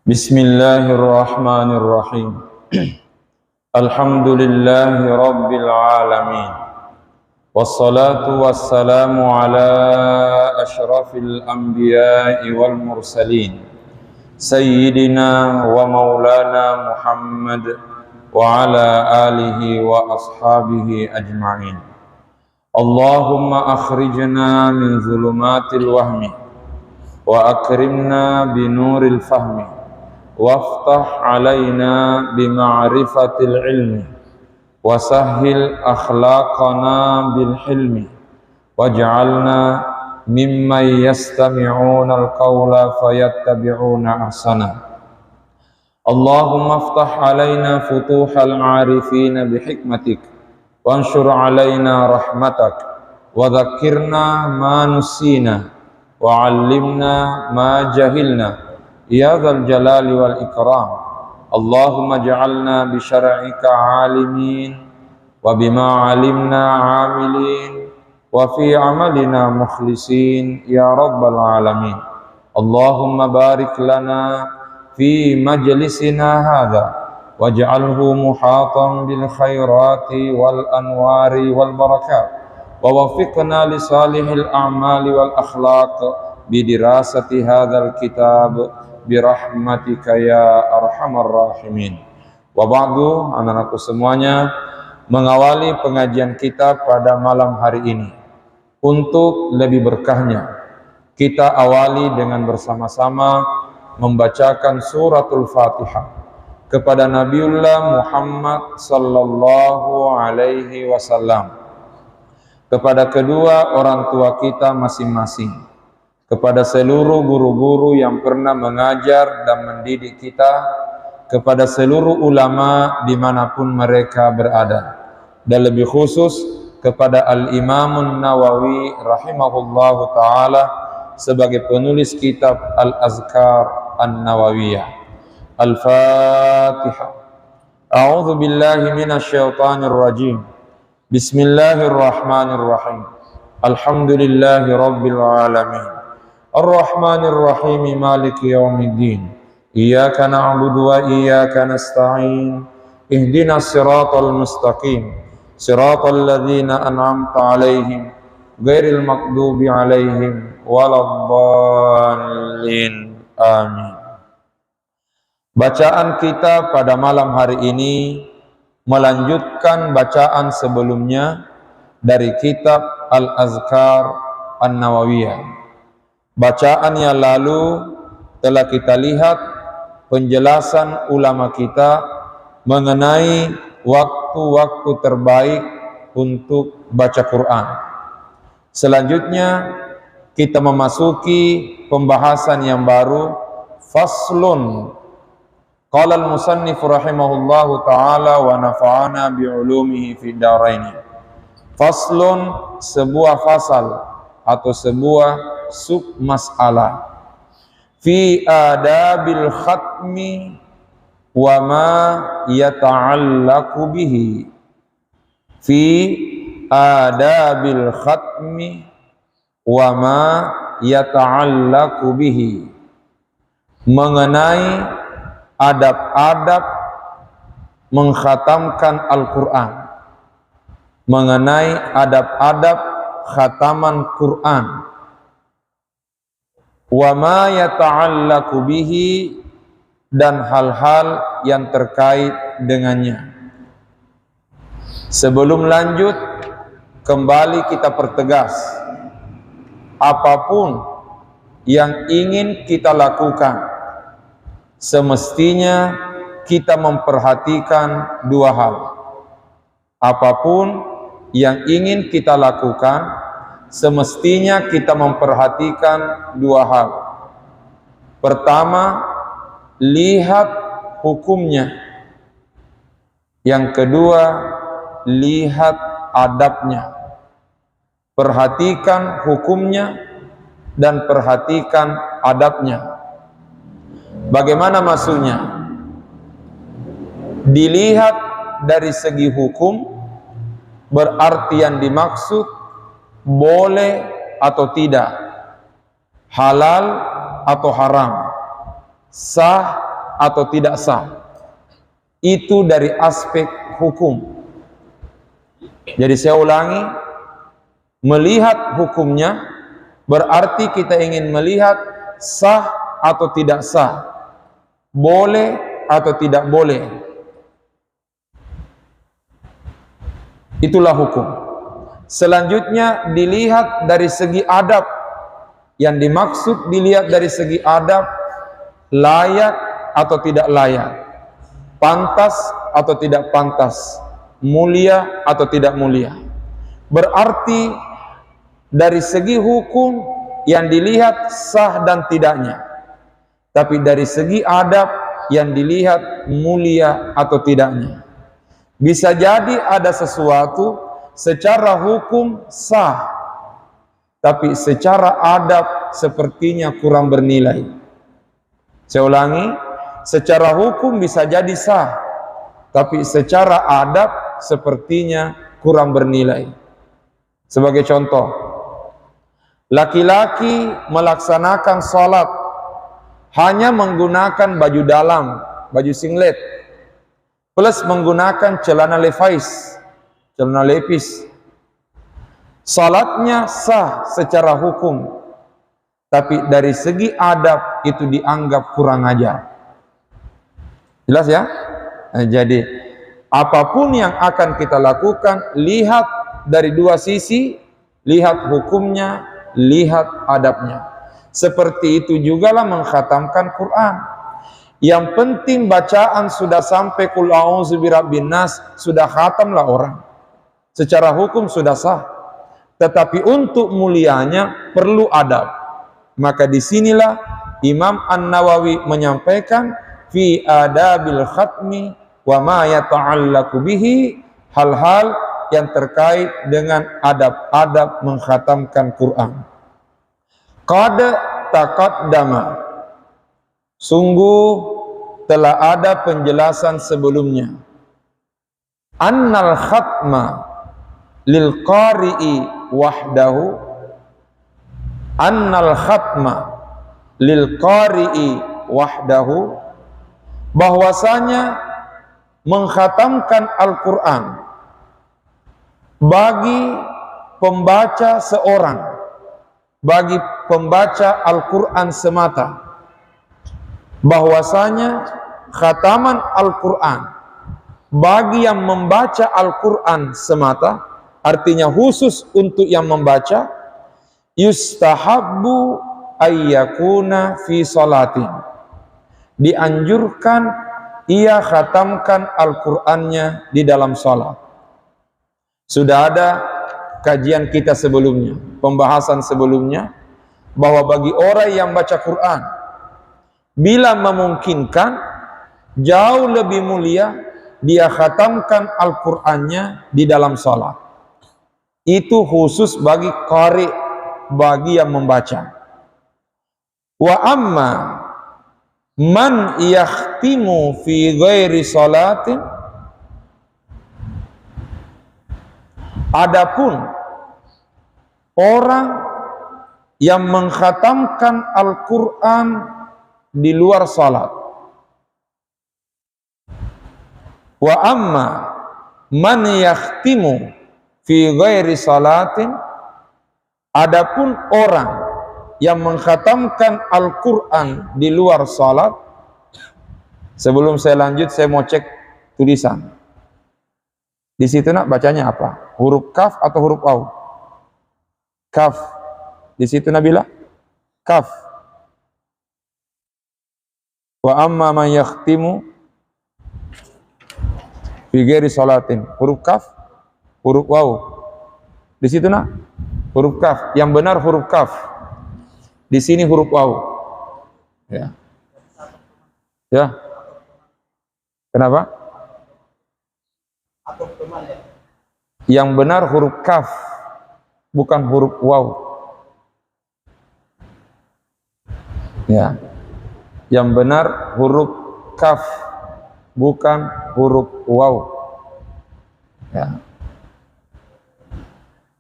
Bismillahirrahmanirrahim. Alhamdulillahi rabbil alamin. Wassalatu wassalamu ala asyrafil anbiya'i wal mursalin, Sayyidina wa maulana Muhammad wa ala alihi wa ashabihi ajma'in. Allahumma akhrijna min zulumatil wahmi wa akrimna binuril fahmi waftah alaina bima'rifatil ilmi wasahhil akhlaqana bil hilmi waj'alna mimman yastami'una al-qawla fayattabi'una ahsana. Allahumma aftah alaina futuhal arifina bihikmatik wanshur alaina rahmatak wa dhakkirna ma nusina wa 'allimna ma jahilna ya dzal jalali wal ikram. Allahumma ja'alna bi syar'ika 'alimin wa bima 'alimna 'amilin wa fi 'amalina mukhlisin ya rabbal alamin. Allahumma barik lana fi majlisina hadza waj'alhu muhatan bil khairati wal anwari wal barakat wa waffiqna li salihil a'mali wal akhlaq bi dirasati hadzal kitab birahmatika ya arhamar rahimin. Wa ba'du, anak-anakku semuanya, mengawali pengajian kita pada malam hari ini, untuk lebih berkahnya kita awali dengan bersama-sama membacakan suratul Fatihah kepada Nabiullah Muhammad sallallahu alaihi wasallam, kepada kedua orang tua kita masing-masing, kepada seluruh guru-guru yang pernah mengajar dan mendidik kita, kepada seluruh ulama dimanapun mereka berada, dan lebih khusus kepada Al-Imamun Nawawi rahimahullahu ta'ala sebagai penulis kitab Al-Azkar An-Nawawiyah. Al-Fatihah. A'udzu billahi minasyaitonir rajim. Bismillahirrahmanirrahim. Alhamdulillahi rabbil alamin. Ar-Rahmanir Rahim, Maliki Yaumiddin. Iyyaka na'budu wa iyyaka nasta'in. Ihdinas siratal mustaqim. Siratal ladzina an'amta 'alaihim ghairil maghdubi 'alaihim waladdallin. Amin. Bacaan kita pada malam hari ini melanjutkan bacaan sebelumnya dari kitab Al-Azkar An-Nawawiyah. Bacaan yang lalu telah kita lihat penjelasan ulama kita mengenai waktu-waktu terbaik untuk baca Quran. Selanjutnya kita memasuki pembahasan yang baru, faslun. Qala al-musannif rahimahullahu ta'ala wa nafa'ana bi'ulumihi fid dharaini. Faslun, sebuah fasal atau sebuah sub masalah fi adabil khatmi wa ma yata'allaqu bihi. Fi adabil khatmi wa ma yata'allaqu bihi, mengenai adab-adab mengkhatamkan Al-Quran, mengenai adab-adab khataman Quran. Wa ma yata'allaqu bihi, dan hal-hal yang terkait dengannya. Sebelum lanjut, kembali kita pertegas, apapun yang ingin kita lakukan semestinya kita memperhatikan dua hal. Apapun yang ingin kita lakukan, semestinya kita memperhatikan dua hal. Pertama, lihat hukumnya. Yang kedua, lihat adabnya. Perhatikan hukumnya dan perhatikan adabnya. Bagaimana maksudnya? Dilihat dari segi hukum, berarti yang dimaksud boleh atau tidak, halal atau haram, sah atau tidak sah. Itu dari aspek hukum. Jadi saya ulangi, melihat hukumnya berarti kita ingin melihat sah atau tidak sah, boleh atau tidak boleh. Itulah hukum. Selanjutnya dilihat dari segi adab. Yang dimaksud dilihat dari segi adab, layak atau tidak layak, pantas atau tidak pantas, mulia atau tidak mulia. Berarti dari segi hukum yang dilihat sah dan tidaknya, tapi dari segi adab yang dilihat mulia atau tidaknya. Bisa jadi ada sesuatu secara hukum sah, tapi secara adab sepertinya kurang bernilai. Saya ulangi, secara hukum bisa jadi sah, tapi secara adab sepertinya kurang bernilai. Sebagai contoh, laki-laki melaksanakan sholat hanya menggunakan baju dalam, baju singlet, plus menggunakan celana levi's, celana lepis. Salatnya sah secara hukum, tapi dari segi adab itu dianggap kurang ajar. Jelas ya? Jadi apapun yang akan kita lakukan, lihat dari dua sisi, lihat hukumnya, lihat adabnya. Seperti itu jugalah mengkhatamkan Quran. Yang penting bacaan sudah sampai qul a'udzu birabbin nas, sudah khatamlah orang. Secara hukum sudah sah. Tetapi untuk mulianya perlu adab. Maka disinilah Imam An-Nawawi menyampaikan fi adabil khatmi wa ma yata'allaqu bihi, hal-hal yang terkait dengan adab-adab mengkhatamkan Quran. Qad taqaddama, sungguh telah ada penjelasan sebelumnya. Annal khatma lil qari'i wahdahu, annal khatma lil qari'i wahdahu, bahwasanya mengkhatamkan Al-Quran bagi pembaca seorang, bagi pembaca Al-Quran semata, bahwasanya khataman Al-Quran bagi yang membaca Al-Quran semata, artinya khusus untuk yang membaca, yustahabbu ayyakuna fi salatin, dianjurkan ia khatamkan Al-Qurannya di dalam salat. Sudah ada kajian kita sebelumnya, pembahasan sebelumnya, bahwa bagi orang yang baca Quran, bila memungkinkan, jauh lebih mulia dia khatamkan Al-Qurannya di dalam salat. Itu khusus bagi qari, bagi yang membaca. Wa amma man yakhtimu fi ghairi salatin, adapun orang yang mengkhatamkan Al-Quran di luar salat. Wa amma man yakhtimu fi ghairi salatin, adapun orang yang mengkhatamkan Al-Quran di luar salat. Sebelum saya lanjut, saya mau cek tulisan. Di situ nak bacanya apa? Huruf kaf atau huruf au? Kaf. Di situ Nabila? Kaf. Wa amma man yakhtimu fi ghairi salatin. Huruf kaf, huruf waw. Di situ nak huruf kaf. Yang benar huruf kaf. Di sini huruf waw. Ya. Ya. Kenapa? Yang benar huruf kaf, bukan huruf waw. Ya. Yang benar huruf kaf, bukan huruf waw. Ya.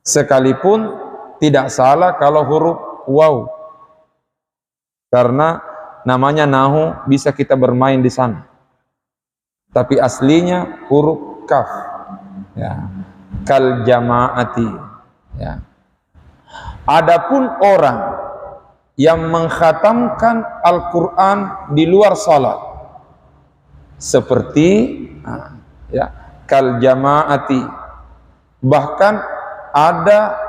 Sekalipun tidak salah kalau huruf waw, karena namanya nahu, bisa kita bermain di sana. Tapi aslinya huruf kaf. Ya. Kal jamaati. Ya. Adapun orang yang mengkhatamkan Al-Quran di luar salat, seperti ya, kal jamaati, bahkan ada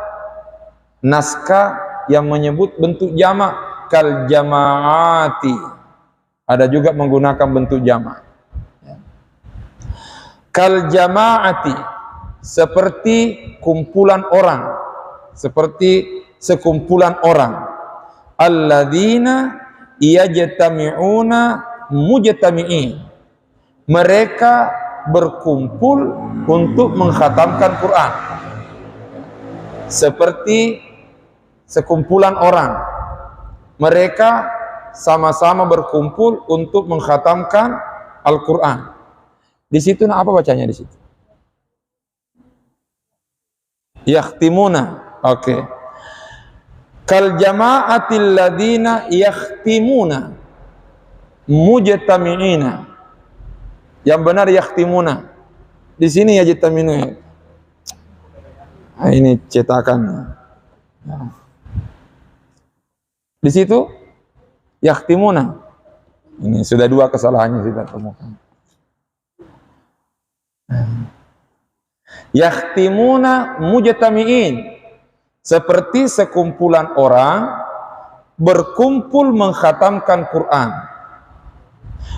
naskah yang menyebut bentuk jamak, kal jamaati, ada juga menggunakan bentuk jamak. Kal jamaati, seperti kumpulan orang, seperti sekumpulan orang. Alladzina yajtami'una mujtami'in, mereka berkumpul untuk mengkhatamkan Quran. Seperti sekumpulan orang, mereka sama-sama berkumpul untuk mengkhatamkan Al-Quran. Di situ apa bacanya di situ? Yakhtimuna. Oke. Kal jama'atil ladina yakhtimuna mujtami'ina. Yang benar yakhtimuna. Di sini yajtaminu. Nah, ini cetakan. Nah. Di situ yakhtimuna. Ini sudah dua kesalahannya kita temukan. Yakhtimuna mujtami'in, seperti sekumpulan orang berkumpul mengkhatamkan Quran.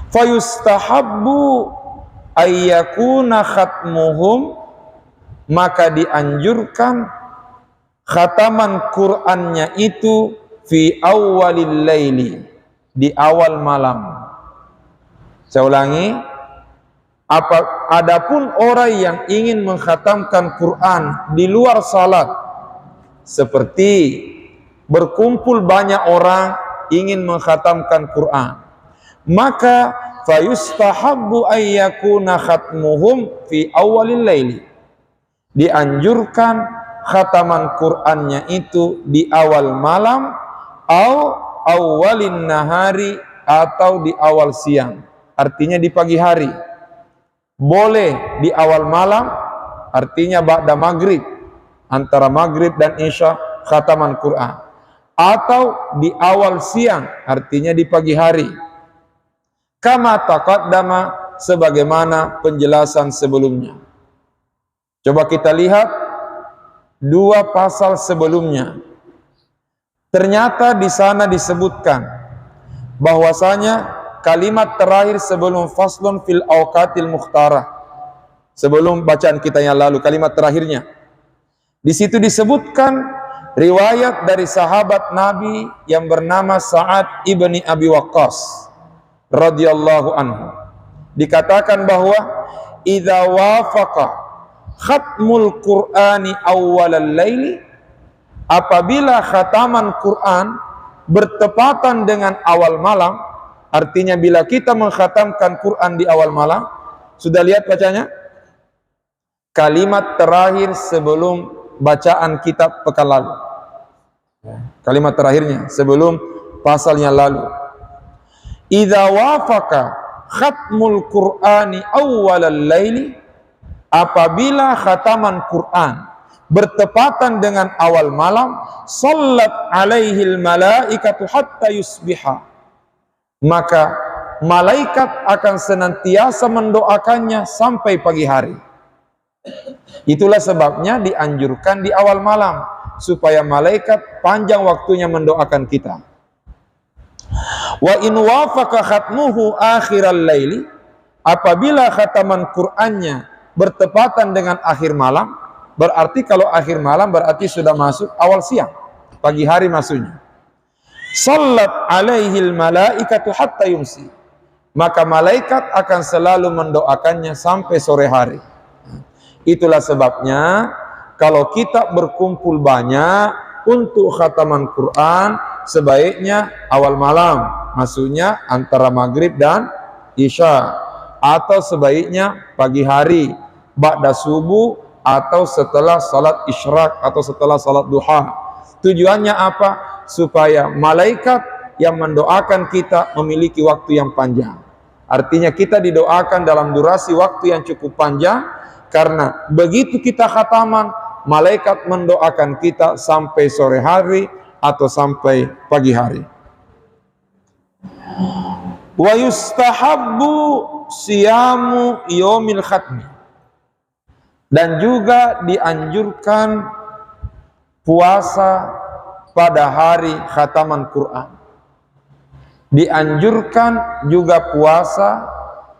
Fayustahabbu ayyakuna khatmuhum, maka dianjurkan khataman Qur'annya itu fi awwalil laili, di awal malam. Saya ulangi, adapun orang yang ingin mengkhatamkan Quran di luar salat, seperti berkumpul banyak orang ingin mengkhatamkan Quran, maka fayustahabbu ayyakuna khatmuhum fi awwalil laili, dianjurkan khataman Qur'annya itu di awal malam, au awwalin nahari, atau di awal siang, artinya di pagi hari. Boleh di awal malam, artinya ba'da maghrib, antara maghrib dan isya khataman Quran, atau di awal siang, artinya di pagi hari. Kama taqaddama, sebagaimana penjelasan sebelumnya. Coba kita lihat dua pasal sebelumnya. Ternyata di sana disebutkan bahwasanya kalimat terakhir sebelum faslun fil awqatil mukhtarah, sebelum bacaan kita yang lalu, kalimat terakhirnya, di situ disebutkan riwayat dari sahabat Nabi yang bernama Sa'ad ibni Abi Waqqas radhiyallahu anhu. Dikatakan bahwa idza wafaqa khatmul Qur'ani awwalal laili, apabila khataman Quran bertepatan dengan awal malam, artinya bila kita mengkhatamkan Quran di awal malam, sudah lihat bacanya? Kalimat terakhir sebelum bacaan kitab pekan lalu. Kalimat terakhirnya sebelum pasalnya lalu. Idza wafaqa khatmul Qur'ani awwalal laili, apabila khataman Quran bertepatan dengan awal malam, sallat alaihil malaikatu hatta yusbiha, maka malaikat akan senantiasa mendoakannya sampai pagi hari. Itulah sebabnya dianjurkan di awal malam, supaya malaikat panjang waktunya mendoakan kita. Wa in wafaqa khatmuhu akhiral laili, apabila khataman Qur'annya bertepatan dengan akhir malam, berarti kalau akhir malam berarti sudah masuk awal siang, pagi hari maksudnya. Sallat alaihil malaikatu hatta yumsi, maka malaikat akan selalu mendoakannya sampai sore hari. Itulah sebabnya kalau kita berkumpul banyak untuk khataman Quran, sebaiknya awal malam, maksudnya antara maghrib dan isya, atau sebaiknya pagi hari, ba'da subuh, atau setelah salat isyraq atau setelah salat duha. Tujuannya apa? Supaya malaikat yang mendoakan kita memiliki waktu yang panjang. Artinya kita didoakan dalam durasi waktu yang cukup panjang, karena begitu kita khataman, malaikat mendoakan kita sampai sore hari atau sampai pagi hari. Wa yustahabbu siyamu yaumil khatmi, dan juga dianjurkan puasa pada hari khataman Quran. Dianjurkan juga puasa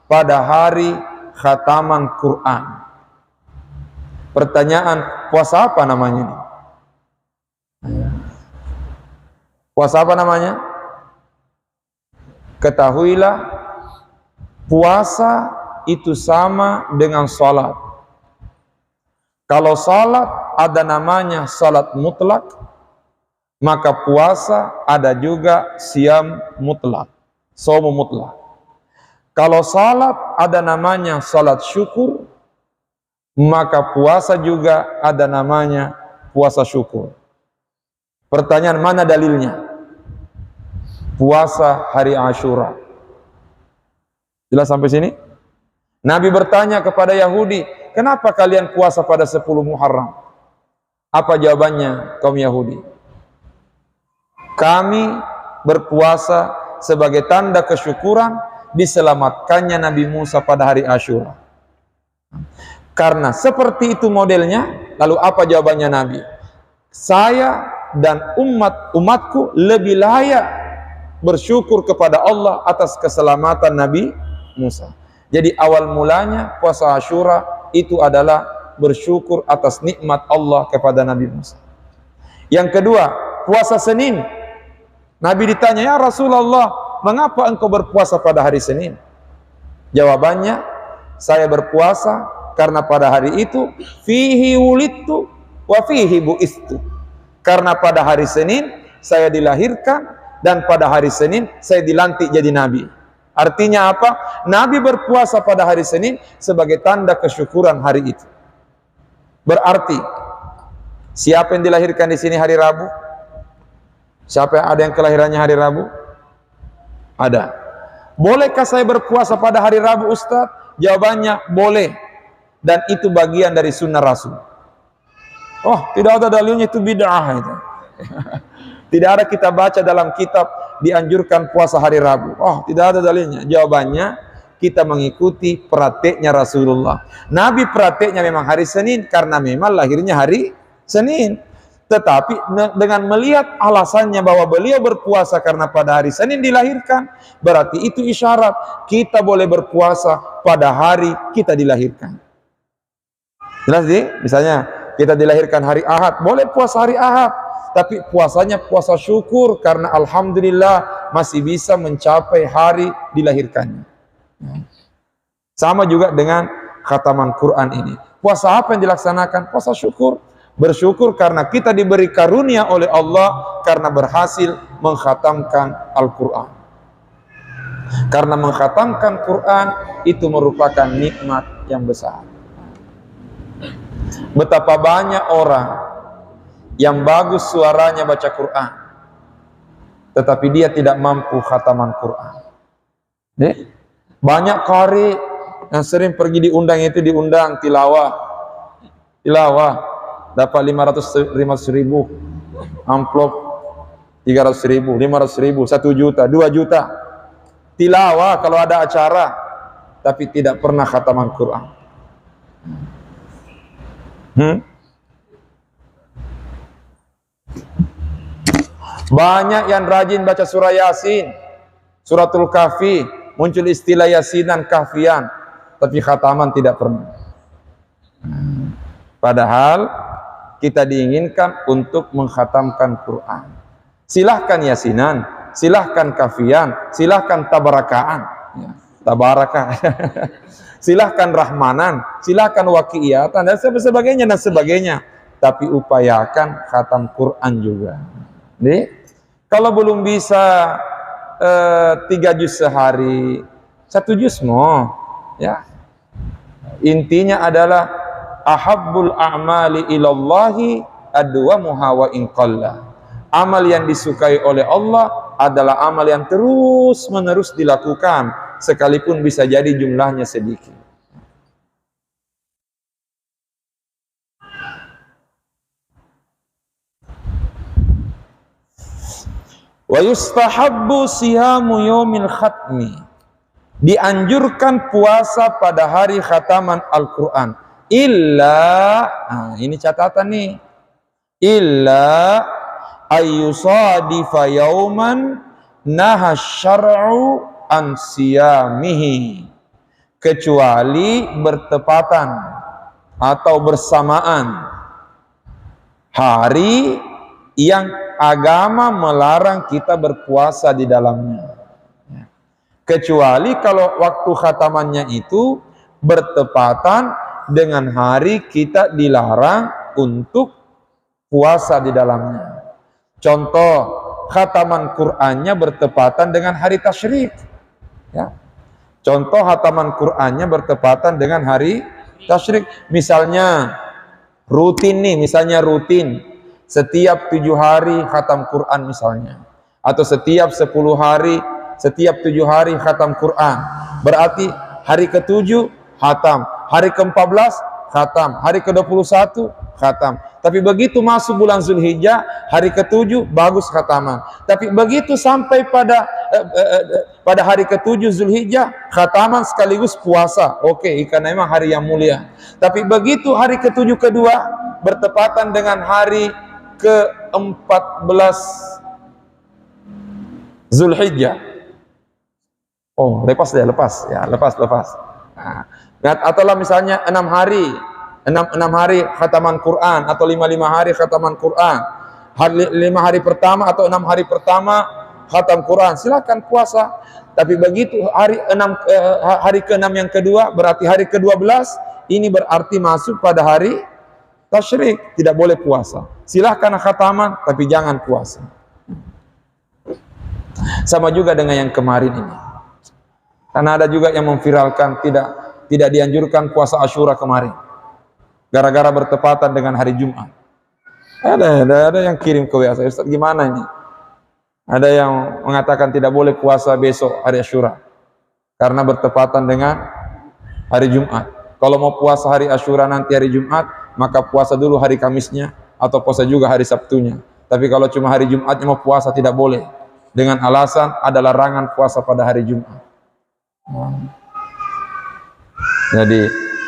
pada hari khataman Quran. Pertanyaan, puasa apa namanya ini? Puasa apa namanya? Ketahuilah, puasa itu sama dengan salat. Kalau salat ada namanya salat mutlak, maka puasa ada juga siam mutlak, shaum mutlak. Kalau salat ada namanya salat syukur, maka puasa juga ada namanya puasa syukur. Pertanyaan, mana dalilnya? Puasa hari Asyura. Jelas sampai sini? Nabi bertanya kepada Yahudi, kenapa kalian puasa pada 10 Muharram? Apa jawabannya kaum Yahudi? Kami berpuasa sebagai tanda kesyukuran diselamatkannya Nabi Musa pada hari Asyura. Karena seperti itu modelnya, lalu apa jawabannya Nabi? Saya dan umatku lebih layak bersyukur kepada Allah atas keselamatan Nabi Musa. Jadi awal mulanya puasa Asyura itu adalah bersyukur atas nikmat Allah kepada Nabi Musa. Yang kedua, puasa Senin. Nabi ditanya, ya Rasulullah, mengapa engkau berpuasa pada hari Senin? Jawabannya, saya berpuasa karena pada hari itu fihi wulidtu wa fihi bu'istu. Karena pada hari Senin saya dilahirkan dan pada hari Senin saya dilantik jadi nabi. Artinya apa? Nabi berpuasa pada hari Senin sebagai tanda kesyukuran hari itu. Berarti siapa yang dilahirkan di sini hari Rabu? Siapa yang ada yang kelahirannya hari Rabu? Ada. Bolehkah saya berpuasa pada hari Rabu, Ustaz? Jawabannya boleh. Dan itu bagian dari sunnah Rasul. Oh, tidak ada dalilnya, itu bid'ah itu. Tidak ada kita baca dalam kitab dianjurkan puasa hari Rabu. Oh, tidak ada dalilnya. Jawabannya, kita mengikuti prakteknya Rasulullah. Nabi prakteknya memang hari Senin karena memang lahirnya hari Senin. Tetapi dengan melihat alasannya bahwa beliau berpuasa karena pada hari Senin dilahirkan, berarti itu isyarat kita boleh berpuasa pada hari kita dilahirkan. Jelas sih? Misalnya kita dilahirkan hari Ahad, boleh puasa hari Ahad, tapi puasanya puasa syukur karena alhamdulillah masih bisa mencapai hari dilahirkannya. Sama juga dengan khataman Quran ini. Puasa apa yang dilaksanakan? Puasa syukur. Bersyukur karena kita diberi karunia oleh Allah karena berhasil mengkhatamkan Al-Quran. Karena mengkhatamkan Quran itu merupakan nikmat yang besar. Betapa banyak orang yang bagus suaranya baca Quran, tetapi dia tidak mampu khataman Quran. Banyak qari yang sering pergi diundang tilawah, dapat 500 ribu, amplop 300 ribu, 500 ribu, 1 juta, 2 juta. Tilawah kalau ada acara, tapi tidak pernah khataman Quran. Banyak yang rajin baca surah Yasin, suratul Kahfi, muncul istilah Yasinan Kahfian, tapi khataman tidak pernah. Padahal kita diinginkan untuk mengkhatamkan Quran. Silahkan yasinan, silahkan kafian, silahkan tabarakaan, ya, tabaraka, silahkan rahmanan, silahkan waqi'iyatan dan sebagainya. Tapi upayakan khatam Quran juga. Nih, kalau belum bisa 3 juz sehari, 1 juz mau, ya. Intinya adalah ahabbul a'mali ilallahi adwamuha wa in qalla. Amal yang disukai oleh Allah adalah amal yang terus-menerus dilakukan sekalipun bisa jadi jumlahnya sedikit. Wa yustahabbu siyamu yaumil khatmi. Dianjurkan puasa pada hari khataman Al-Qur'an. Ini catatan nih. Illa ayyusadifa yauman nahasyar'u an siyamihi. Kecuali bertepatan atau bersamaan hari yang agama melarang kita berpuasa di dalamnya. Kecuali kalau waktu khatamannya itu bertepatan dengan hari kita dilarang untuk puasa di dalamnya. Contoh, khataman Qur'annya bertepatan dengan hari tasyrik. Ya. Contoh khataman Qur'annya bertepatan dengan hari tasyrik. Misalnya rutin setiap 7 hari khatam Quran misalnya, atau setiap 10 hari, setiap 7 hari khatam Quran. Berarti hari ke-7 khatam, hari ke-14 khatam, hari ke-21 khatam. Tapi begitu masuk bulan Zulhijjah, hari ke-7 bagus khataman. Tapi begitu sampai pada hari ke-7 Zulhijjah, khataman sekaligus puasa. Oke, karena memang hari yang mulia. Tapi begitu hari ke-7 kedua bertepatan dengan hari ke-14 Zulhijjah. Oh, lepas. Nah, ataulah misalnya 6 hari khataman Quran atau 5 hari khataman Quran. 5 hari pertama atau 6 hari pertama khatam Quran, silakan puasa. Tapi begitu hari ke-6 yang kedua, berarti hari ke-12 ini berarti masuk pada hari tasyrik, tidak boleh puasa. Silahkan khataman, tapi jangan puasa. Sama juga dengan yang kemarin ini. Karena ada juga yang memviralkan tidak dianjurkan puasa Asyura kemarin, gara-gara bertepatan dengan hari Jumat. Ada yang kirim ke WA saya, Ustaz gimana ini? Ada yang mengatakan tidak boleh puasa besok hari Asyura karena bertepatan dengan hari Jumat. Kalau mau puasa hari Asyura nanti hari Jumat, maka puasa dulu hari Kamisnya atau puasa juga hari Sabtunya. Tapi kalau cuma hari Jumatnya mau puasa tidak boleh, dengan alasan ada larangan puasa pada hari Jumat. Jadi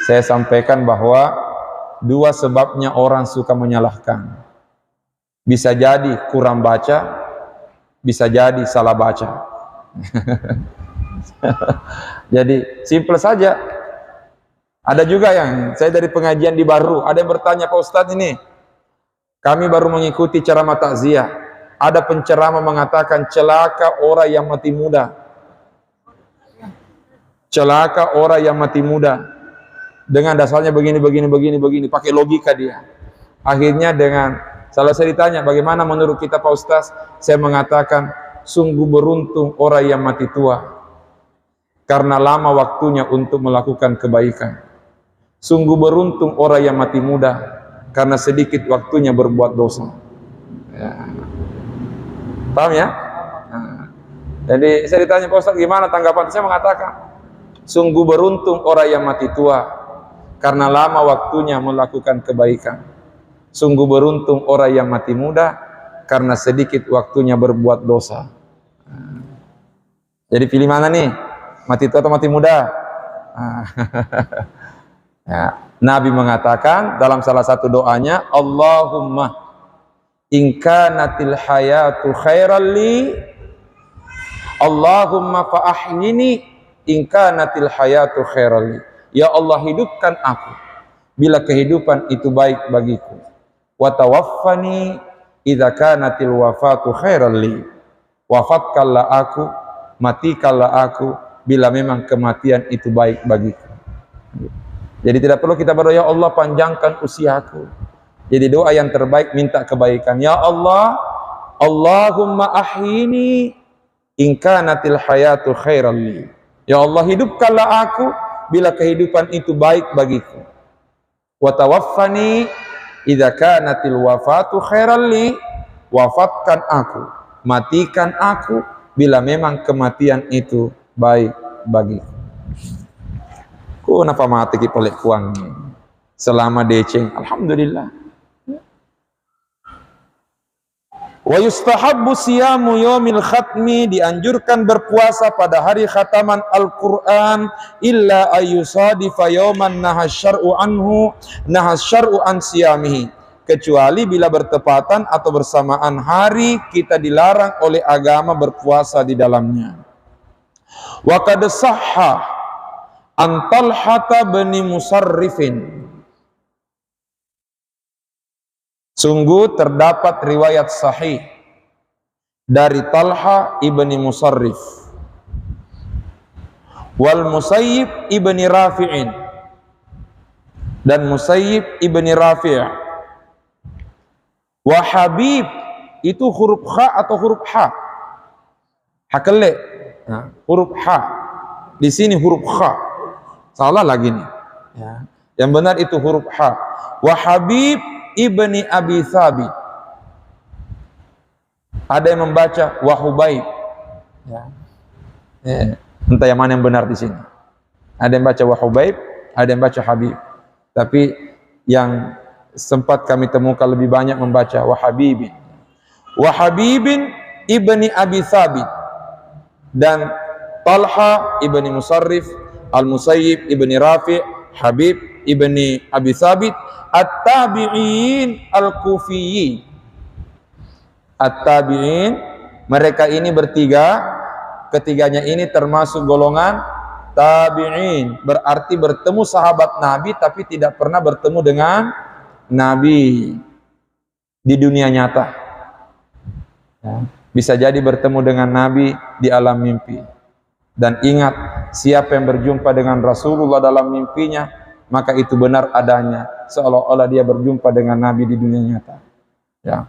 saya sampaikan bahwa 2 sebabnya orang suka menyalahkan. Bisa jadi kurang baca, bisa jadi salah baca. Jadi simple saja. Ada juga yang saya dari pengajian di Baru, ada yang bertanya, Pak Ustadz ini kami baru mengikuti ceramah takziah, ada penceramah mengatakan celaka orang yang mati muda, celaka orang yang mati muda, dengan dasarnya begini, pakai logika dia. Akhirnya saya ditanya, bagaimana menurut kita Pak Ustaz? Saya mengatakan, sungguh beruntung orang yang mati tua, karena lama waktunya untuk melakukan kebaikan. Sungguh beruntung orang yang mati muda, karena sedikit waktunya berbuat dosa. Ya. Paham ya? Nah, jadi saya ditanya, Pak Ustaz gimana tanggapan? Saya mengatakan, sungguh beruntung orang yang mati tua, karena lama waktunya melakukan kebaikan. Sungguh beruntung orang yang mati muda, karena sedikit waktunya berbuat dosa. Jadi pilih mana nih? Mati tua atau mati muda? Ya, Nabi mengatakan dalam salah satu doanya, Allahumma in kanatil hayatu khairan li, Allahumma fa ahyini in kanatil hayatu khairan li. Ya Allah, hidupkan aku bila kehidupan itu baik bagiku. Wa tawaffani idza kanatil wafatu khairan li. Wafatkanlah aku, matikanlah aku bila memang kematian itu baik bagiku. Jadi tidak perlu kita berdoa, ya Allah panjangkan usiaku. Jadi doa yang terbaik minta kebaikan. Ya Allah, Allahumma ahyini in kanatil hayatu khairan li. Ya Allah, hidupkanlah aku bila kehidupan itu baik bagiku. Wa tawaffani idza kanatil wafatu khairan li. Wafatkan aku, matikan aku bila memang kematian itu baik bagiku. Ku napa mati ki pelek kuang selama deceng, alhamdulillah. Wa yustahabbu siyamu yaumil khatmi, dianjurkan berpuasa pada hari khataman Al-Qur'an, illa ayyusadifa yauman nahasyar'u anhu nahasyar'u an siyamihi, kecuali bila bertepatan atau bersamaan hari kita dilarang oleh agama berpuasa di dalamnya. Wa qad sahha an Talhata bin Musarrifin, sungguh terdapat riwayat sahih dari Talha ibni Musarrif, wal Musayyib ibni Rafi'in, dan Musayyib ibni Rafi', wa Habib, itu huruf kha atau huruf ha? Hakele, nah, huruf ha. Di sini huruf kha. Salah lagi nih. Ya. Yang benar itu huruf ha. Wa Habib ibni Abi Thabit. Ada yang membaca wa Hubaib. Ya. Entah yang mana yang benar di sini. Ada yang baca wa Hubaib, ada yang baca Habib. Tapi yang sempat kami temukan lebih banyak membaca wa Habibin. Wa Habibin ibni Abi Thabit, dan Talha ibni Musarrif, Al-Musayyib ibni Rafi', Habib ibni Abi Thabit, At-Tabi'in Al-Kufiyyin. At-Tabi'in, mereka ini bertiga, ketiganya ini termasuk golongan Tabi'in, berarti bertemu sahabat Nabi tapi tidak pernah bertemu dengan Nabi di dunia nyata. Bisa jadi bertemu dengan Nabi di alam mimpi. Dan ingat, siapa yang berjumpa dengan Rasulullah dalam mimpinya, maka itu benar adanya, seolah-olah dia berjumpa dengan Nabi di dunia nyata. Ya.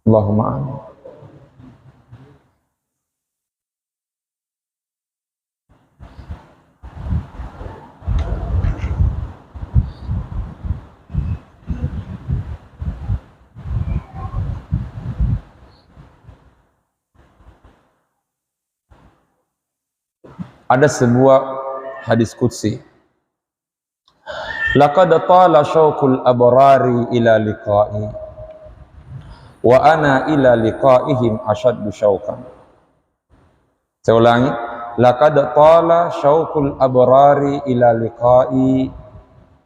Allahumma amin. Ada sebuah hadis qudsi. Laqad tala syauqul abrari ila liqa'i wa ana ila liqa'ihim asyaddu syauqan. Saya ulangi. Laqad tala syauqul abrari ila liqa'i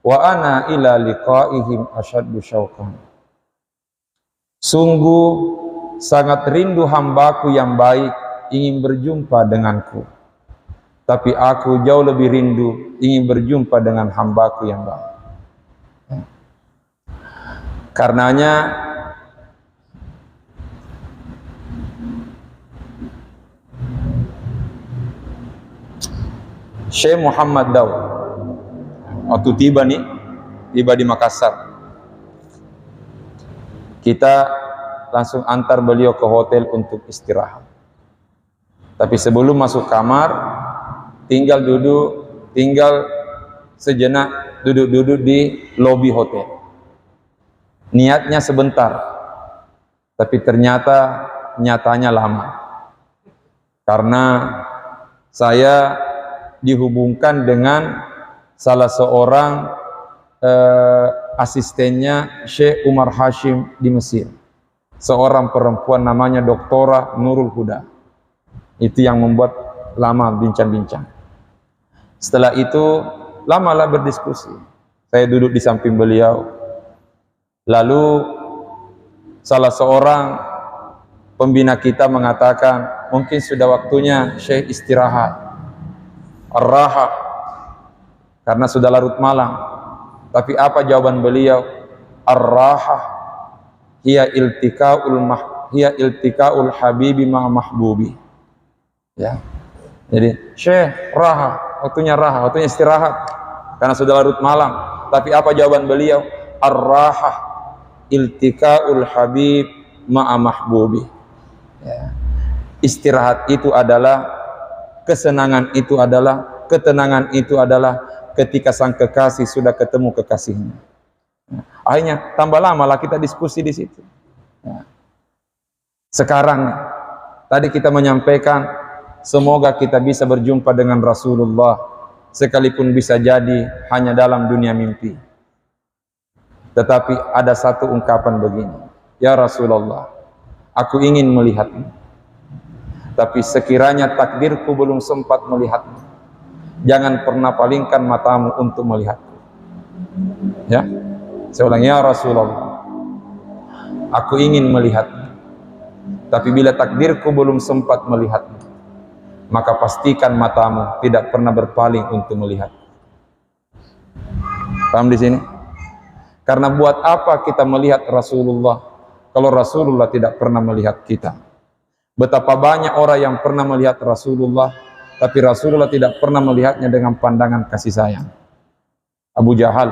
wa ana ila liqa'ihim asyaddu syauqan. Sungguh sangat rindu hambaku yang baik ingin berjumpa denganku, tapi aku jauh lebih rindu ingin berjumpa dengan hambaku yang baik. Karenanya Syekh Muhammad Daud waktu tiba di Makassar, kita langsung antar beliau ke hotel untuk istirahat. Tapi sebelum masuk kamar, tinggal sejenak duduk di lobi hotel. Niatnya sebentar, tapi nyatanya lama. Karena saya dihubungkan dengan salah seorang asistennya Syekh Umar Hashim di Mesir. Seorang perempuan namanya Doktora Nurul Huda. Itu yang membuat lama bincang-bincang. Setelah itu lamalah berdiskusi. Saya duduk di samping beliau. Lalu salah seorang pembina kita mengatakan, mungkin sudah waktunya Syekh istirahat. Ar-raha. karena sudah larut malam. Tapi apa jawaban beliau? Ar-rahah hiya iltikaul habibi ma mahbubi. Ya. Jadi Syekh, waktunya istirahat karena sudah larut malam. Tapi apa jawaban beliau? Ar-rahah iltikaul habib ma mahbubi. Ya. Istirahat itu adalah, kesenangan itu adalah, ketenangan itu adalah ketika sang kekasih sudah ketemu kekasihnya. Akhirnya tambah lama lah kita diskusi di situ. Sekarang tadi kita menyampaikan semoga kita bisa berjumpa dengan Rasulullah, sekalipun bisa jadi hanya dalam dunia mimpi. Tetapi ada satu ungkapan begini, ya Rasulullah, aku ingin melihatmu, tapi sekiranya takdirku belum sempat melihatmu, jangan pernah palingkan matamu untuk melihatku. Ya, saya ulang, ya Rasulullah, aku ingin melihatmu, tapi bila takdirku belum sempat melihatmu, maka pastikan matamu tidak pernah berpaling untuk melihatku. Paham di sini? Karena buat apa kita melihat Rasulullah kalau Rasulullah tidak pernah melihat kita? Betapa banyak orang yang pernah melihat Rasulullah, tapi Rasulullah tidak pernah melihatnya dengan pandangan kasih sayang. Abu Jahal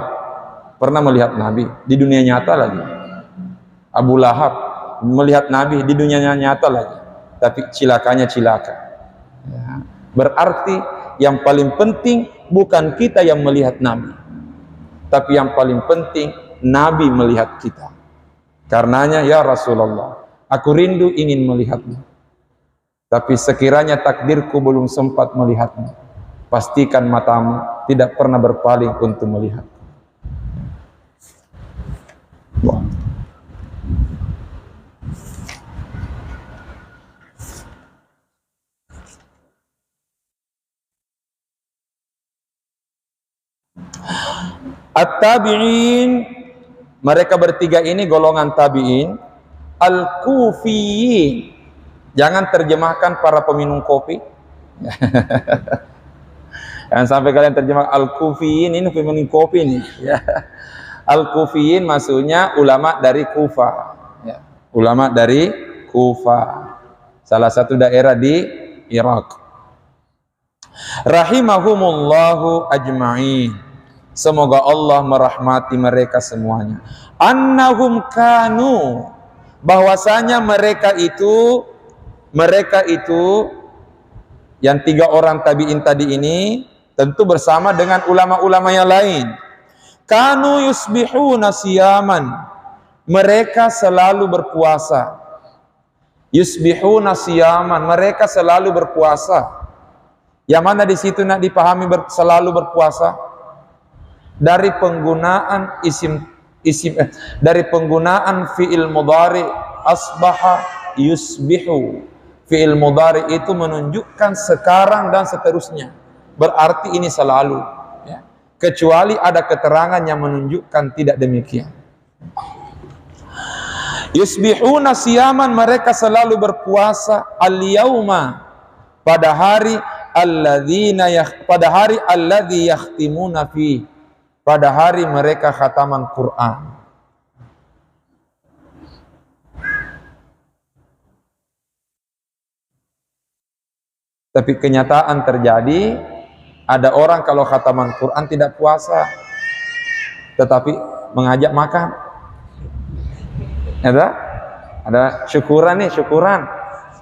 pernah melihat Nabi di dunia nyata lagi. Abu Lahab melihat Nabi di dunia nyata lagi, tapi cilakanya cilaka. Ya. Berarti yang paling penting bukan kita yang melihat Nabi, tapi yang paling penting Nabi melihat kita. Karenanya ya Rasulullah, aku rindu ingin melihatmu, tapi sekiranya takdirku belum sempat melihatmu, pastikan matamu tidak pernah berpaling untuk melihat. At-tabi'in, mereka bertiga ini golongan tabi'in. Al-kufiyin, jangan terjemahkan para peminum kopi. Jangan sampai kalian terjemah al-kufiyin ini peminum kopi nih. Al-kufiyin maksudnya ulama dari Kufah. Ya. Ulama dari Kufah, salah satu daerah di Irak. Rahimahumullahu ajma'in, semoga Allah merahmati mereka semuanya. Annahum kanu, bahwasanya mereka itu yang tiga orang tabi'in tadi ini tentu bersama dengan ulama-ulama yang lain. Kanu yusbihuna siyaman, mereka selalu berpuasa. Yusbihuna siyaman, mereka selalu berpuasa. Yang mana di situ nak dipahami selalu berpuasa? Dari penggunaan dari penggunaan fi'il mudhari asbaha yusbihu. Fi'il mudhari itu menunjukkan sekarang dan seterusnya. Berarti ini selalu, ya. Kecuali ada keterangan yang menunjukkan tidak demikian. Yusbihuna siyaman, mereka selalu berpuasa. Al-yauma, pada hari alladzi yakhtimuna fi, pada hari mereka khataman Quran. Tapi kenyataan terjadi, ada orang kalau khataman Quran tidak puasa, tetapi mengajak makan. Ada syukuran nih,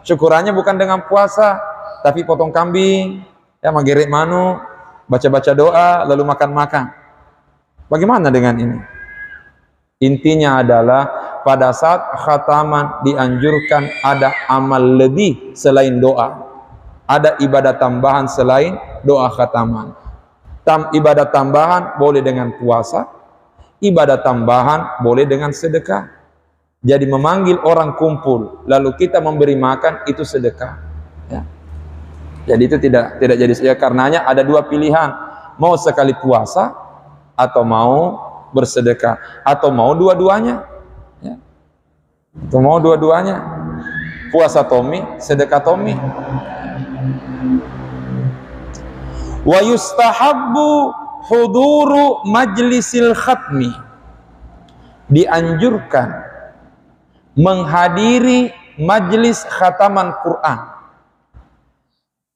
syukurannya bukan dengan puasa, tapi potong kambing, ya, manggerek manu, baca-baca doa, lalu makan-makan. Bagaimana dengan ini? Intinya adalah pada saat khataman dianjurkan ada amal lebih selain doa. Ada ibadah tambahan selain doa khataman. Ibadah tambahan boleh dengan puasa, ibadah tambahan boleh dengan sedekah. Jadi memanggil orang kumpul lalu kita memberi makan, itu sedekah, ya. Jadi itu tidak jadi sedekah. Karenanya ada dua pilihan, mau sekali puasa atau mau bersedekah, atau mau dua-duanya, ya. Atau mau dua-duanya, puasa tomi, sedekah tomi. Wa yustahabbu huduru majlisil khatmi, dianjurkan menghadiri majlis khataman Quran.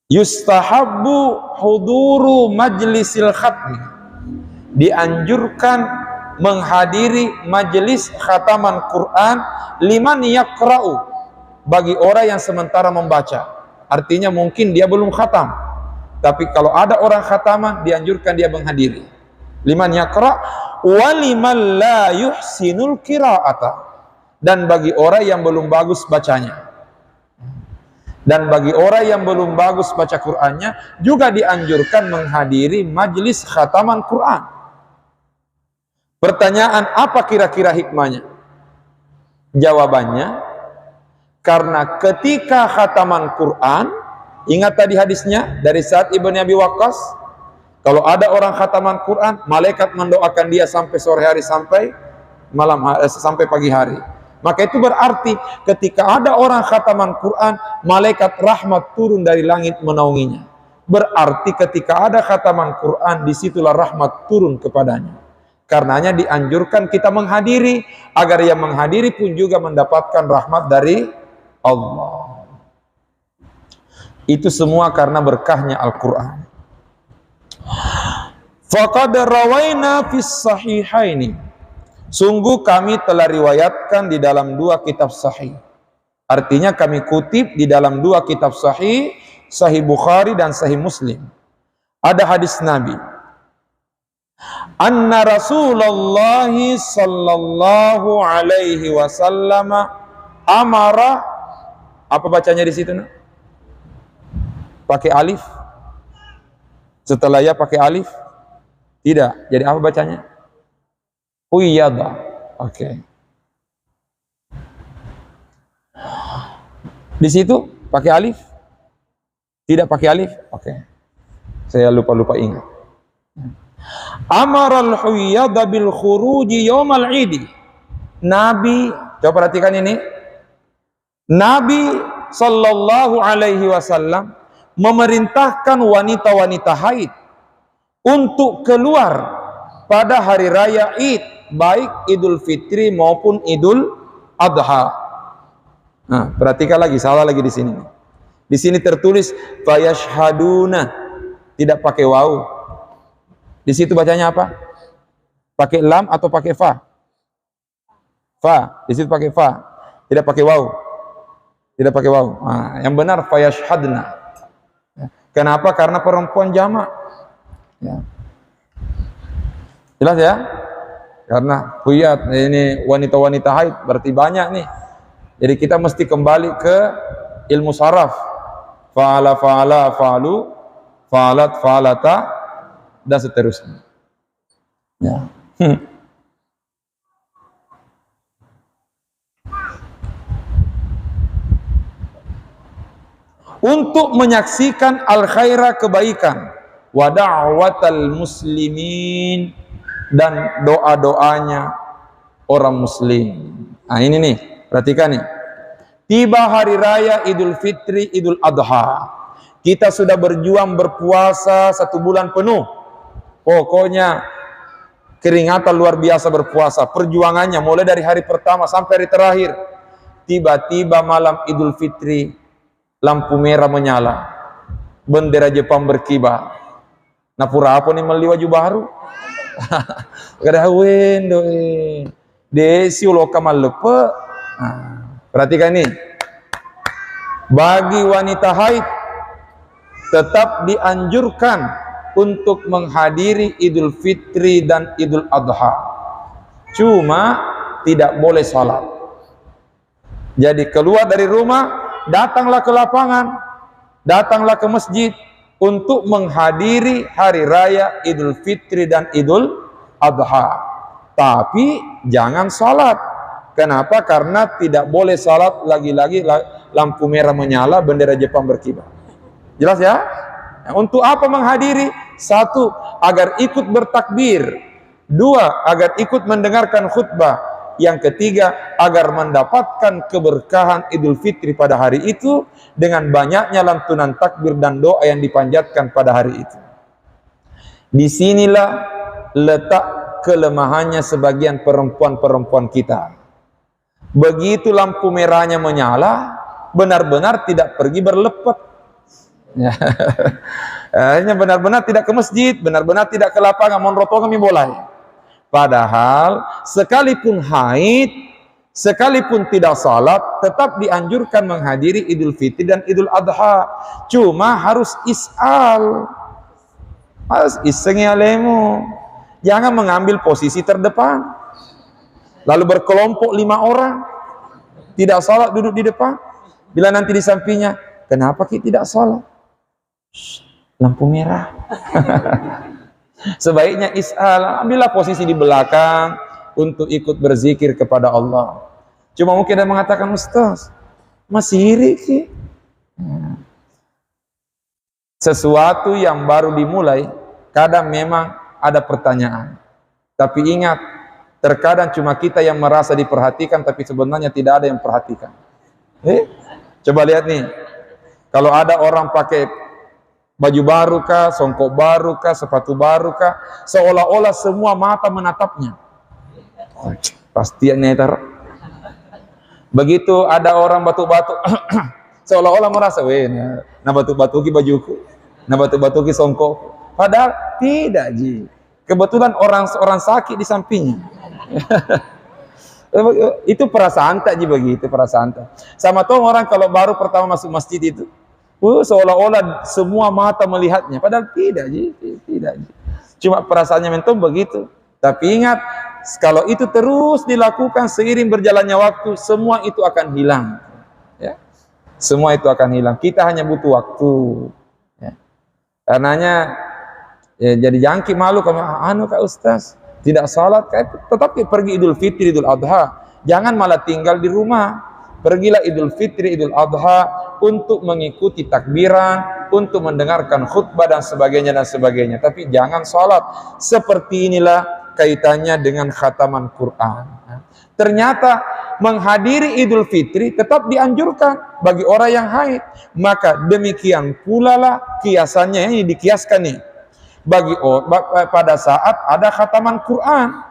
Yustahabbu huduru majlisil khatmi, dianjurkan menghadiri majlis khataman Quran liman yaqra'u, bagi orang yang sementara membaca. Artinya mungkin dia belum khatam, tapi kalau ada orang khataman dianjurkan dia menghadiri. Liman yaqra' wa liman la yuhsinul qira'ata, dan bagi orang yang belum bagus bacanya. Dan bagi orang yang belum bagus baca Qur'annya juga dianjurkan menghadiri majlis khataman Qur'an. Pertanyaan, apa kira-kira hikmahnya? Jawabannya, karena ketika khataman Quran, ingat tadi hadisnya dari Sa'ad ibn Abi Waqqas, kalau ada orang khataman Quran, malaikat mendoakan dia sampai sore hari, sampai malam hari, sampai pagi hari. Maka itu berarti ketika ada orang khataman Quran, malaikat rahmat turun dari langit menaunginya. Berarti ketika ada khataman Quran, disitulah rahmat turun kepadanya. Karenanya dianjurkan kita menghadiri, agar yang menghadiri pun juga mendapatkan rahmat dari Allah. Itu semua karena berkahnya Al-Quran. Faqad rawaina fis sahihaini, sungguh kami telah riwayatkan di dalam dua kitab sahih. Artinya kami kutip di dalam dua kitab sahih, Sahih Bukhari dan Sahih Muslim. Ada hadis Nabi, anna Rasulullah sallallahu alaihi wasallam amara, apa bacanya di situ? Pakai alif? Setelah ya pakai alif? Tidak. Jadi apa bacanya? Huyada. Oke. Di situ pakai alif? Tidak pakai alif? Oke. Saya lupa ingat. Amaral huyada bil khuruji yaumal idi. Nabi, coba perhatikan ini. Nabi sallallahu alaihi wasallam memerintahkan wanita-wanita haid untuk keluar pada hari raya Id, baik Idul Fitri maupun Idul Adha. Nah, perhatikan lagi, salah lagi di sini. Di sini tertulis fayashhaduna, tidak pakai waw. Di situ bacanya apa? Pakai lam atau pakai fa? Fa. Di situ pakai fa, tidak pakai waw. Tidak pakai waw. Nah, yang benar fayashhadna. Kenapa? Karena perempuan jamak. Ya. Jelas ya? Karena huyat ini wanita-wanita haid, berarti banyak nih. Jadi kita mesti kembali ke ilmu saraf. Fa'ala fa'ala fa'alu, fa'alat fa'alata, dan seterusnya. Ya. Untuk menyaksikan al-khaira, kebaikan, wa da'watal muslimin, dan doa-doanya orang muslim. Nah ini nih, perhatikan nih. Tiba hari raya Idul Fitri, Idul Adha. Kita sudah berjuang berpuasa 1 bulan penuh. Pokoknya keringatan luar biasa berpuasa. Perjuangannya mulai dari hari pertama sampai hari terakhir. Tiba-tiba malam Idul Fitri, lampu merah menyala, bendera Jepang berkibar. Nah pura apa nih meliwaju baru? Kadawen doe. Desi ulo kamal lepe. Perhatikan nih. Bagi wanita haid tetap dianjurkan untuk menghadiri Idul Fitri dan Idul Adha. Cuma tidak boleh salat. Jadi keluar dari rumah, datanglah ke lapangan, datanglah ke masjid untuk menghadiri hari raya Idul Fitri dan Idul Adha. Tapi jangan salat. Kenapa? Karena tidak boleh salat lagi-lagi lampu merah menyala, bendera Jepang berkibar. Jelas ya? Untuk apa menghadiri? 1, agar ikut bertakbir. 2, agar ikut mendengarkan khutbah. Yang ketiga, agar mendapatkan keberkahan Idul Fitri pada hari itu dengan banyaknya lantunan takbir dan doa yang dipanjatkan pada hari itu. Disinilah letak kelemahannya sebagian perempuan-perempuan kita. Begitu lampu merahnya menyala, benar-benar tidak pergi berlepet. Ya. Hanya benar-benar tidak ke masjid, benar-benar tidak ke lapangan, monroto kami boleh. Padahal sekalipun haid, sekalipun tidak salat, tetap dianjurkan menghadiri Idul Fitri dan Idul Adha. Cuma harus is'al. Harus isengi alemu. Jangan mengambil posisi terdepan. Lalu berkelompok 5 orang, tidak salat duduk di depan. Bila nanti di sampingnya, kenapa kita tidak salat? Lampu merah. Sebaiknya is'al, ambillah posisi di belakang untuk ikut berzikir kepada Allah. Cuma mungkin ada mengatakan, Ustaz, masih iri ki. Sesuatu yang baru dimulai, kadang memang ada pertanyaan. Tapi ingat, terkadang cuma kita yang merasa diperhatikan, tapi sebenarnya tidak ada yang perhatikan. Coba lihat nih, kalau ada orang pakai baju baru kah, songkok baru kah, sepatu baru kah, seolah-olah semua mata menatapnya. Pastinya itu. Begitu ada orang batuk-batuk, seolah-olah merasa, nah batuk-batuki bajuku, nah batuk-batuki songkok. Padahal tidak, Ji. Kebetulan orang sakit di sampingnya. Itu perasaan tak, Ji, begitu perasaan tak. Sama tuh orang kalau baru pertama masuk masjid itu, seolah-olah semua mata melihatnya. Padahal tidak, Ji. Tidak, Ji. Cuma perasaannya mentok begitu. Tapi ingat, kalau itu terus dilakukan seiring berjalannya waktu, semua itu akan hilang. Ya. Semua itu akan hilang. Kita hanya butuh waktu. Ya. Karenanya jadi jangki malu kalau Kak Ustaz tidak salat, tetapi pergi Idul Fitri, Idul Adha. Jangan malah tinggal di rumah. Pergilah Idul Fitri, Idul Adha untuk mengikuti takbiran, untuk mendengarkan khutbah dan sebagainya. Tapi jangan salat. Seperti inilah kaitannya dengan khataman Quran. Ternyata menghadiri Idul Fitri tetap dianjurkan bagi orang yang haid. Maka demikian pula lah kiasannya, ini dikiaskan nih. Pada saat ada khataman Quran,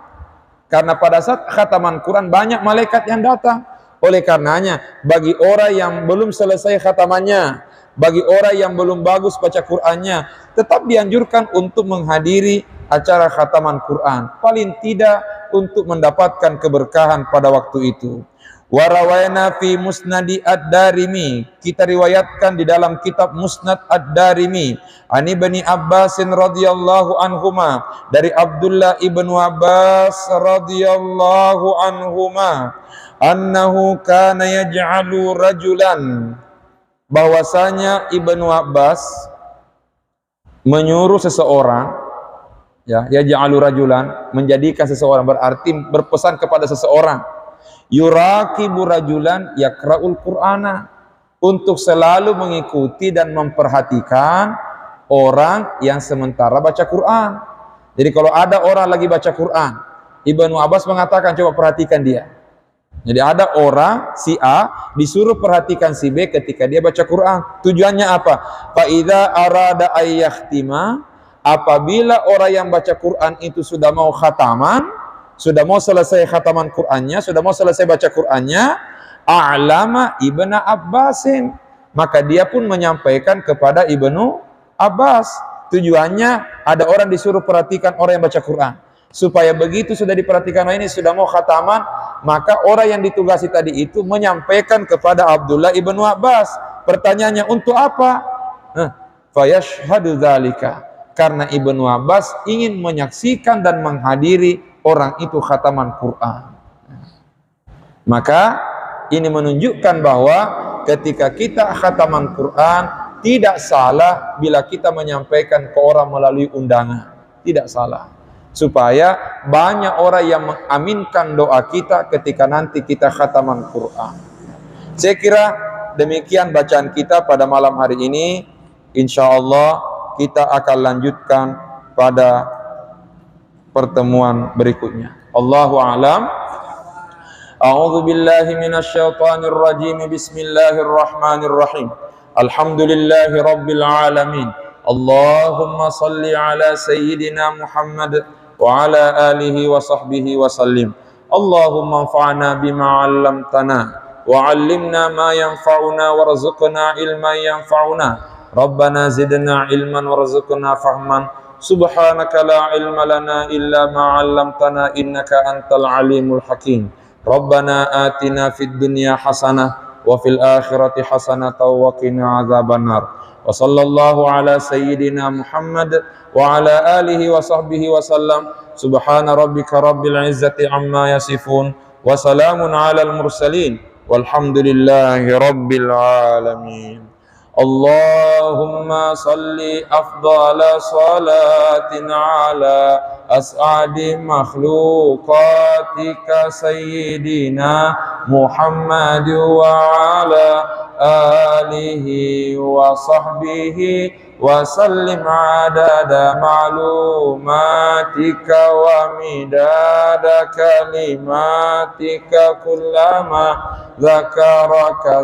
karena pada saat khataman Quran banyak malaikat yang datang. Oleh karenanya bagi orang yang belum selesai khatamannya, bagi orang yang belum bagus baca Qurannya, tetap dianjurkan untuk menghadiri acara khataman Quran, paling tidak untuk mendapatkan keberkahan pada waktu itu. Warawayna fi musnadi ad-Darimi, kita riwayatkan di dalam kitab Musnad ad-Darimi, ani Ibni Abbas radhiyallahu anhuma, dari Abdullah ibnu Abbas radhiyallahu anhuma, annahu kana yaj'alu rajulan, bahwasanya Ibnu Abbas menyuruh seseorang, ya, yaj'alu rajulan, menjadikan seseorang, berarti berpesan kepada seseorang, yuraqibu rajulan yaqra'ul Qur'ana, untuk selalu mengikuti dan memperhatikan orang yang sementara baca Quran. Jadi kalau ada orang lagi baca Quran, Ibnu Abbas mengatakan, coba perhatikan dia. Jadi ada orang si A disuruh perhatikan si B ketika dia baca Quran. Tujuannya apa? Fa idza arada ayyakhtima, apabila orang yang baca Quran itu sudah mau khataman, sudah mau selesai khataman Qurannya, sudah mau selesai baca Qurannya, a'lama Ibnu Abbasin, maka dia pun menyampaikan kepada Ibnu Abbas. Tujuannya ada orang disuruh perhatikan orang yang baca Quran, supaya begitu sudah diperhatikan ini sudah mau khataman, maka orang yang ditugasi tadi itu menyampaikan kepada Abdullah ibnu Abbas. Pertanyaannya, untuk apa? Fayashhadu dzalika, karena Ibnu Abbas ingin menyaksikan dan menghadiri orang itu khataman Quran. Maka ini menunjukkan bahwa ketika kita khataman Quran, tidak salah bila kita menyampaikan ke orang melalui undangan. Tidak salah. Supaya banyak orang yang mengaminkan doa kita ketika nanti kita khataman Quran. Saya kira demikian bacaan kita pada malam hari ini. Insya Allah kita akan lanjutkan pada pertemuan berikutnya. Allahu a'lam. A'udzu billahi minasyaitonir rajim. Bismillahirrahmanirrahim. Alhamdulillahi rabbil alamin. Allahumma salli ala sayyidina Muhammad wa ala alihi wa sahbihi wa sallim. Allahumma anfa'na bima 'allamtana wa 'allimna ma yanfa'una warzuqna ilman yanfa'una. Rabbana zidna ilman warzuqna fahman. Subhanaka la ilma lana illa ma 'allamtana innaka antal alimul hakim. Rabbana atina fid dunya hasanah wa fil akhirati hasanah wa qina adzabannar. Wa sallallahu ala sayyidina Muhammad wa ala alihi wa sahbihi wa sallam. Subhana rabbika rabbil izzati amma yasifun wa salamun ala al mursalin walhamdulillahi rabbil alamin. Allahumma salli afdala salatin ala as'adi makhluqatika sayyidina Muhammad wa ala alihi wa sahbihi wa sallim adada ma'lumatika wa midada kalimatika kullama zakaraka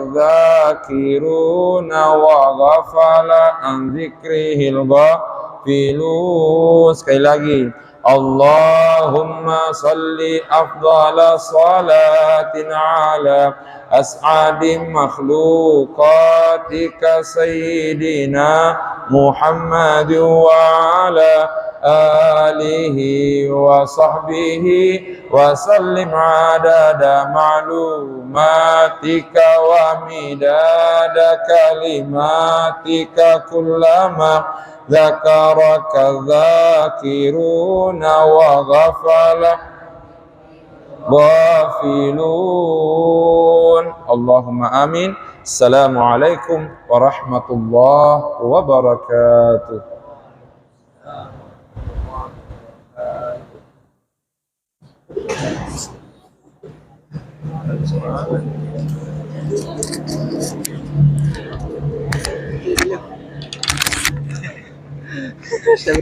dzakiruna wa ghafala an dzikrihil ghafilun. Sekali lagi, Allahumma salli afdala salatin ala as'adi makhluqatika sayyidina Muhammad wa ala alihi wa sahbihi wa sallim adada ma'lumatika wa midada kalimatika kullama zakaraka dzakiruna wa ghafala ghafilun. Allahumma amin. Assalamualaikum warahmatullahi wabarakatuh. Saya